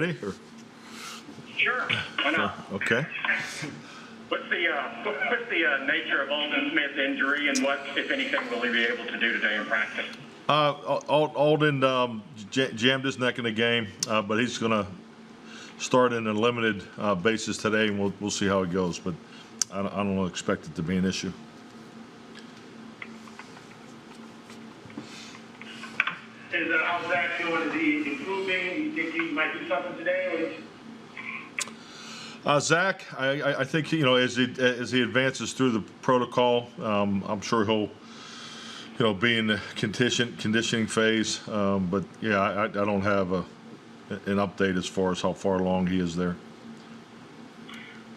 ready? Or? Sure. Why not? Okay. What's the nature of Aldon Smith's injury, and what, if anything, will he be able to do today in practice? Aldon jammed his neck in the game, but he's going to start in a limited basis today, and we'll see how it goes. But I don't expect it to be an issue. How's Zach doing? Is he improving? You think he might do something today? Zach, I think as he advances through the protocol, I'm sure he'll be in the conditioning phase. But yeah, I don't have an update as far as how far along he is there.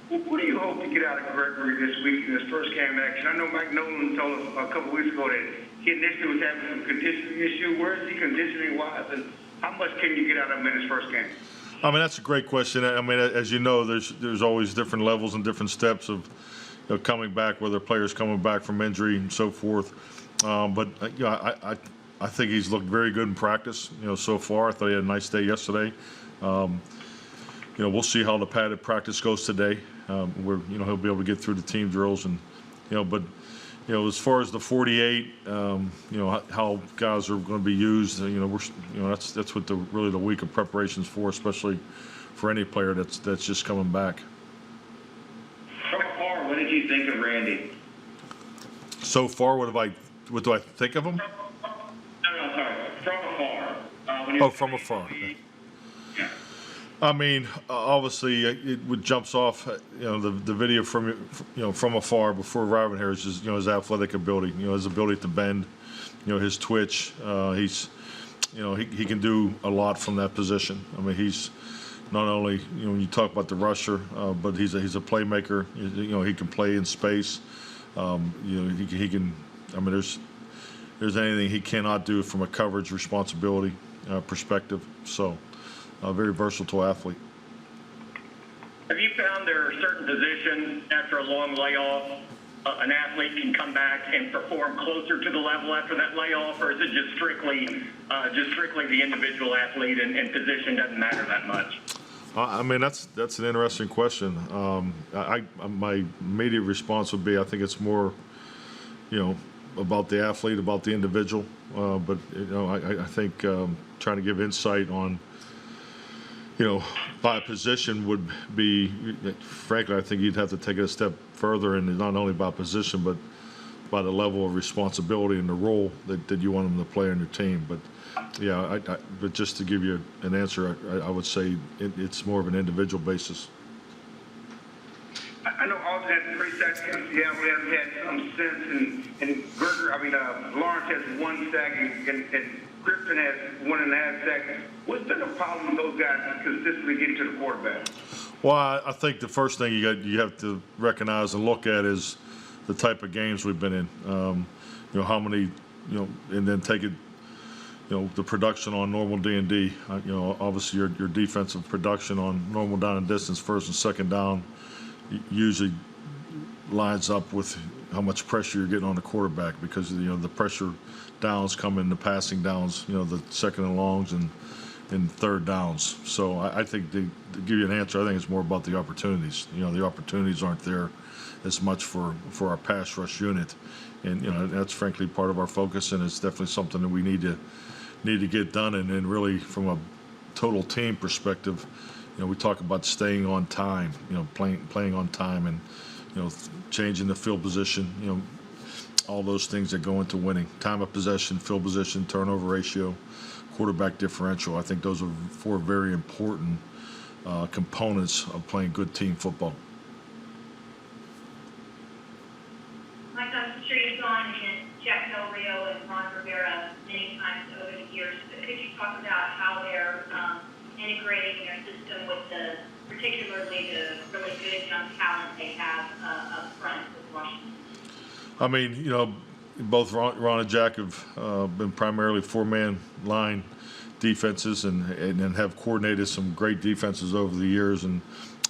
What do you hope to get out of Gregory this week in his first game action? I know Mike Nolan told us a couple weeks ago that he initially was having some conditioning issue. Where is he conditioning-wise, and how much can you get out of him in his first game? I mean, that's a great question. I mean, as you know, there's always different levels and different steps of coming back, whether players coming back from injury and so forth. But I think he's looked very good in practice. So far, I thought he had a nice day yesterday. We'll see how the padded practice goes today. Where he'll be able to get through the team drills and but as far as the 48, how guys are going to be used, that's what really the week of preparations for, especially for any player that's just coming back. So far, what did you think of Randy? So far, what do I think of him? No, sorry, from afar. From afar. I mean, obviously, it jumps off. The video from afar before arriving here is just his athletic ability. His ability to bend. His twitch. He can do a lot from that position. I mean, he's not only when you talk about the rusher, but he's a playmaker. He can play in space. He can. I mean, there's anything he cannot do from a coverage responsibility perspective. So. A very versatile athlete. Have you found there are certain positions after a long layoff, an athlete can come back and perform closer to the level after that layoff, or is it just strictly the individual athlete and position doesn't matter that much? I mean, that's an interesting question. My immediate response would be I think it's more, about the athlete, about the individual. But I think trying to give insight on. By position would be, frankly, I think you'd have to take it a step further, and not only by position, but by the level of responsibility and the role that you want them to play on your team. But yeah, but just to give you an answer, I would say it's more of an individual basis. I know Aldon had 3 sacks against Seattle. We haven't had some sense, and Lawrence has 1 sack, and Griffin has 1.5 sacks. What's been the problem with those guys consistently getting to the quarterback? Well, I think the first thing you have to recognize and look at is the type of games we've been in. How many, and then take it, the production on normal D&D. Obviously your defensive production on normal down and distance, first and second down, usually lines up with how much pressure you're getting on the quarterback, because the pressure downs come in the passing downs, the second and longs and third downs. So I think to give you an answer, I think it's more about the opportunities. The opportunities aren't there as much for our pass rush unit, and that's frankly part of our focus, and it's definitely something that we need to get done. And then really from a total team perspective, we talk about staying on time, playing on time, and changing the field position, all those things that go into winning. Time of possession, field position, turnover ratio, quarterback differential. I think those are 4 very important components of playing good team football. Mike, I'm sure you've gone against Jack Del Rio and Rivera many times over the years, but could you talk about how they're integrating their system with particularly the really good young talent they have up front with Washington? I mean, both Ron and Jack have been primarily 4-man line defenses and have coordinated some great defenses over the years, and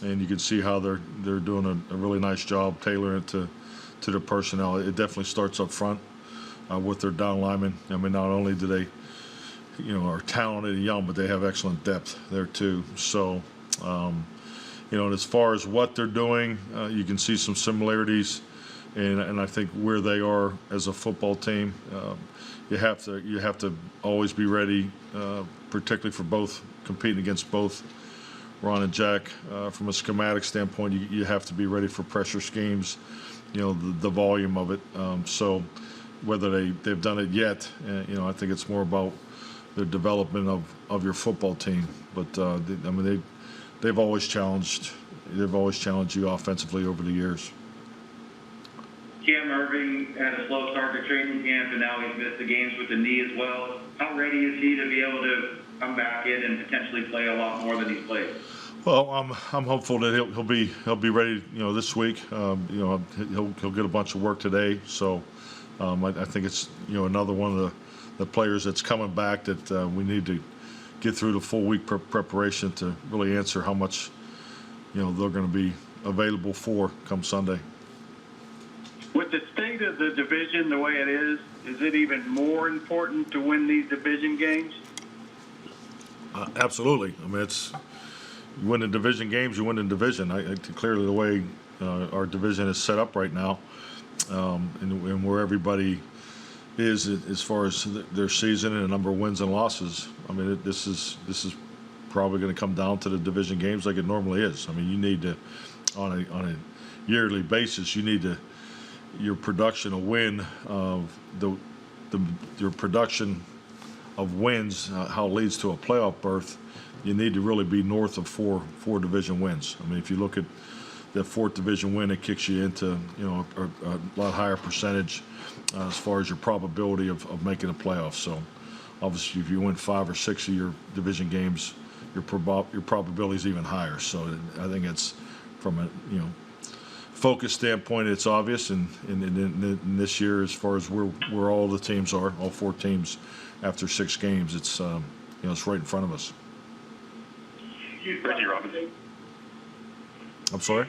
you can see how they're doing a really nice job tailoring it to their personnel. It definitely starts up front with their down linemen. I mean, not only do they are talented and young, but they have excellent depth there too. So, and as far as what they're doing, you can see some similarities, and I think where they are as a football team, you have to always be ready, particularly for both competing against both Ron and Jack. From a schematic standpoint, you have to be ready for pressure schemes, the volume of it. So whether they've done it yet, I think it's more about the development of your football team. But they've always challenged you offensively over the years. Cam Irving had a slow start to training camp, and now he's missed the games with the knee as well. How ready is he to be able to come back in and potentially play a lot more than he's played? Well, I'm hopeful that he'll be ready. This week. He'll get a bunch of work today. So I think it's another one of the players that's coming back that we need to get through the full week preparation to really answer how much they're going to be available for come Sunday. With the state of the division the way it is it even more important to win these division games? Absolutely. I mean, you win the division games, you win the division. Clearly, the way our division is set up right now, and where everybody is as far as their season and the number of wins and losses. I mean, this is probably going to come down to the division games like it normally is. I mean, you need to, on a yearly basis, your production of win, your production of wins, how it leads to a playoff berth. You need to really be north of four division wins. I mean, if you look at that fourth division win, it kicks you into a lot higher percentage as far as your probability of making a playoff. So, obviously, if you win 5 or 6 of your division games, your probability is even higher. So, I think it's from a focus standpoint, it's obvious. And in this year, as far as where all the teams are, all 4 teams after 6 games, it's it's right in front of us. Reggie Robinson. I'm sorry?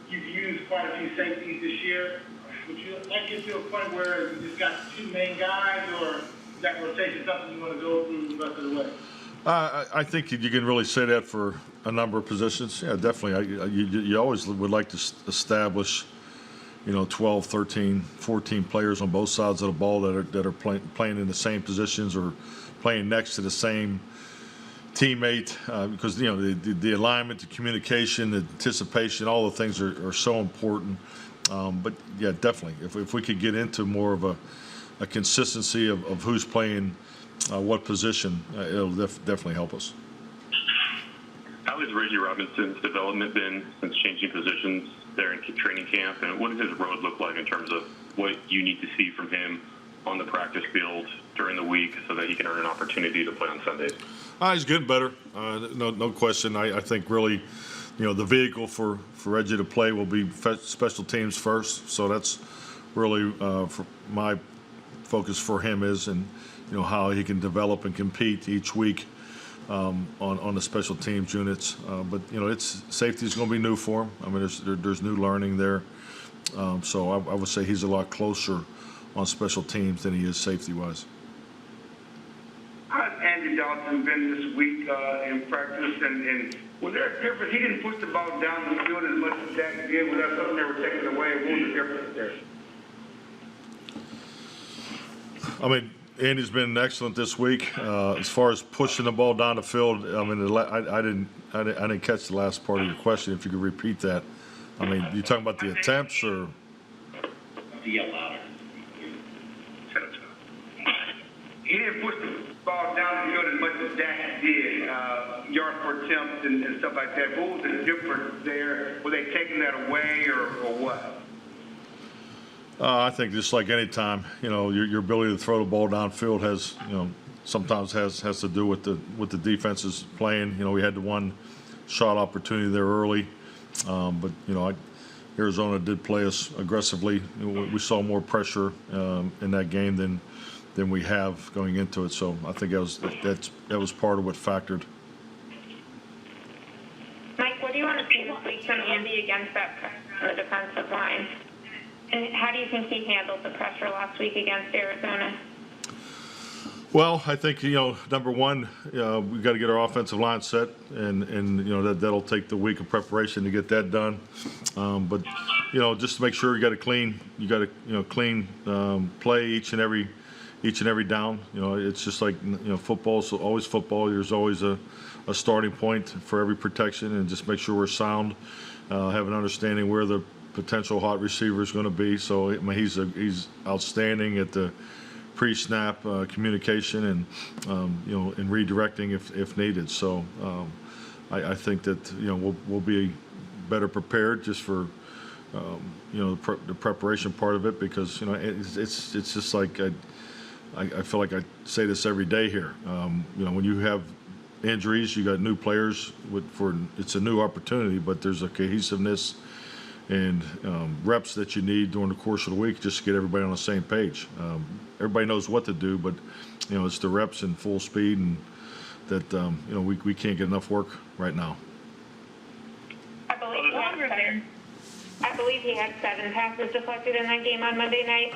You've used quite a few safeties this year. Would you like to get to a point where you just got 2 main guys, or is that rotation something you want to go through the rest of the way? I think you can really say that for a number of positions. Yeah, definitely. You always would like to establish, 12, 13, 14 players on both sides of the ball that are playing in the same positions or playing next to the same teammate, because the alignment, the communication, the anticipation, all the things are so important. But yeah, definitely, if we could get into more of a consistency of who's playing what position, it'll definitely help us. How has Reggie Robinson's development been since changing positions there in training camp, and what does his road look like in terms of what you need to see from him on the practice field during the week so that he can earn an opportunity to play on Sundays? He's getting better, no question. I think really, the vehicle for Reggie to play will be special teams first. So that's really for my focus for him is, and how he can develop and compete each week on the special teams units. But safety is going to be new for him. I mean, there's new learning there. So I would say he's a lot closer on special teams than he is safety-wise. How's Andy Dalton been this week in practice? And was there a difference? He didn't push the ball down the field as much as Jack did. Was that something they were taking away? What was the difference there? I mean, Andy's been excellent this week as far as pushing the ball down the field. I mean, I didn't catch the last part of your question. If you could repeat that. I mean, you talking about the attempts or? Yell louder. He didn't push the ball down the field as much as Dak did, yards per attempt and stuff like that. What was the difference there? Were they taking that away or what? I think just like any time, your ability to throw the ball downfield has, sometimes has to do with the defenses playing. We had the one shot opportunity there early, but Arizona did play us aggressively. We saw more pressure in that game than we have going into it. So I think that was part of what factored. Mike, what do you want to see this week from Andy against that pressure on the defensive line? And how do you think he handled the pressure last week against Arizona? Well, I think, number one, we've got to get our offensive line set, and that'll take the week of preparation to get that done. But just to make sure you got to clean play each and every down. It's just like football. So always football. There's always a starting point for every protection, and just make sure we're sound, have an understanding where the potential hot receiver is going to be. So I mean, he's outstanding at the pre-snap communication and and redirecting if needed. So I think that we'll be better prepared just for the preparation part of it, because it's just like I feel like I say this every day here. When you have injuries, you got new players it's a new opportunity, but there's a cohesiveness and reps that you need during the course of the week just to get everybody on the same page. Everybody knows what to do, but it's the reps and full speed, and that we can't get enough work right now. I believe he had 7 passes deflected in that game on Monday night.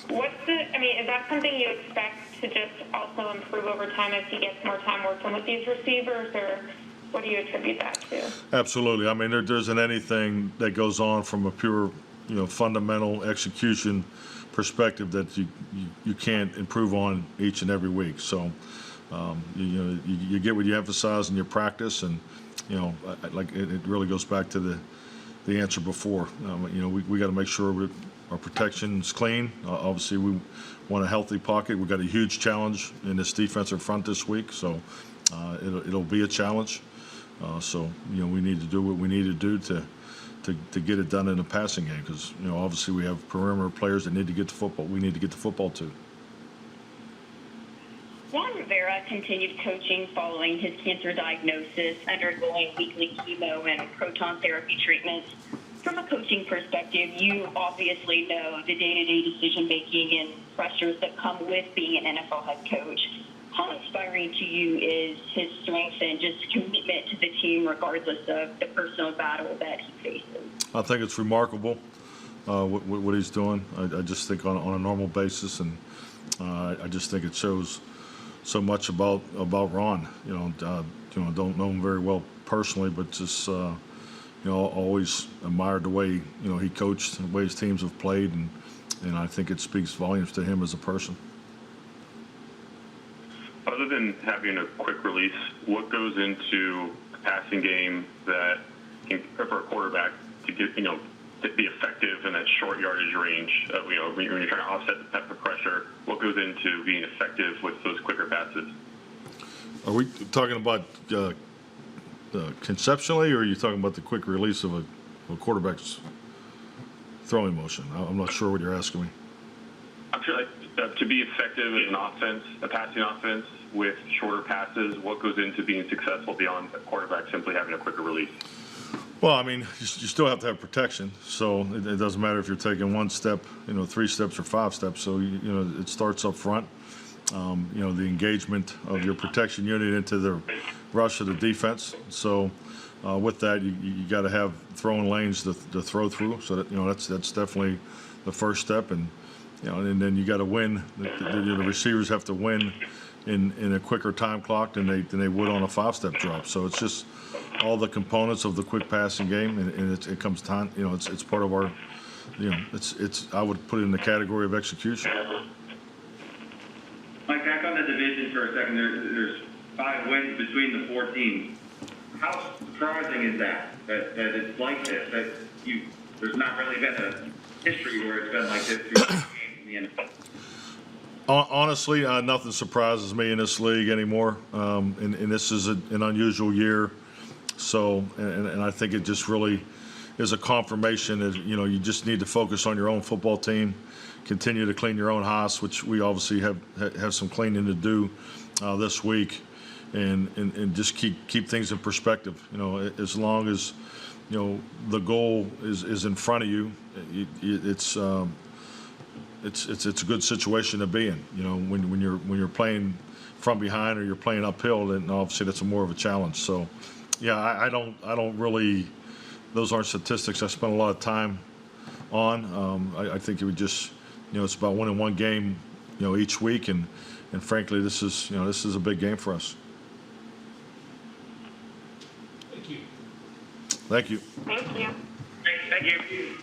Is that something you expect to just also improve over time as he gets more time working with these receivers, or what do you attribute that to? Absolutely. I mean, there isn't anything that goes on from a pure, fundamental execution perspective that you can't improve on each and every week. So, you get what you emphasize in your practice, and it really goes back to the answer before. We got to make sure our protection's clean. Obviously, we want a healthy pocket. We've got a huge challenge in this defensive front this week, so it'll be a challenge. So we need to do what we need to do to get it done in the passing game, because obviously we have perimeter players that need to get the football. We need to get the football too. Rivera continued coaching following his cancer diagnosis, undergoing weekly chemo and proton therapy treatments. From a coaching perspective, you obviously know the day-to-day decision-making and pressures that come with being an NFL head coach. How inspiring to you is his strength and just commitment to the team regardless of the personal battle that he faces? I think it's remarkable what he's doing. I just think on a normal basis, and I just think it shows so much about Ron. Don't know him very well personally, but just always admired the way he coached, the way his teams have played, and I think it speaks volumes to him as a person. Other than having a quick release, what goes into the passing game that for a quarterback to get to be effective in that short yardage range? When you're trying to offset the pressure, what goes into being effective with those quicker passes? Are we talking about conceptually, or are you talking about the quick release of a quarterback's throwing motion? I'm not sure what you're asking me. I feel like to be effective as an offense, a passing offense with shorter passes, what goes into being successful beyond a quarterback simply having a quicker release? Well, I mean, you still have to have protection, so it doesn't matter if you're taking 1 step, 3 steps, or 5 steps. So it starts up front. The engagement of your protection unit into the rush of the defense. So with that, you got to have throwing lanes to throw through. So that that's definitely the first step, and then you got to win. The receivers have to win in a quicker time clock than they would on a 5-step drop. So it's just all the components of the quick passing game, and it comes time. It's part of our. It's I would put it in the category of execution. Mike, back on the division for a second. There's 5 wins between the 4 teams. How surprising is that it's like this? That there's not really been a history where it's been like this through games in the NFL. Honestly, nothing surprises me in this league anymore, and this is an unusual year. So, and I think it just really is a confirmation that you just need to focus on your own football team, continue to clean your own house, which we obviously have some cleaning to do this week, and just keep things in perspective. As long as the goal is in front of you, it's a good situation to be in. When you're playing from behind or you're playing uphill, then obviously that's more of a challenge. So, yeah, I don't really. Those aren't statistics I spend a lot of time on. I think it would just, it's about winning 1 game, each week, and and frankly, this is a big game for us. Thank you. Thank you. Thank you. Thank you.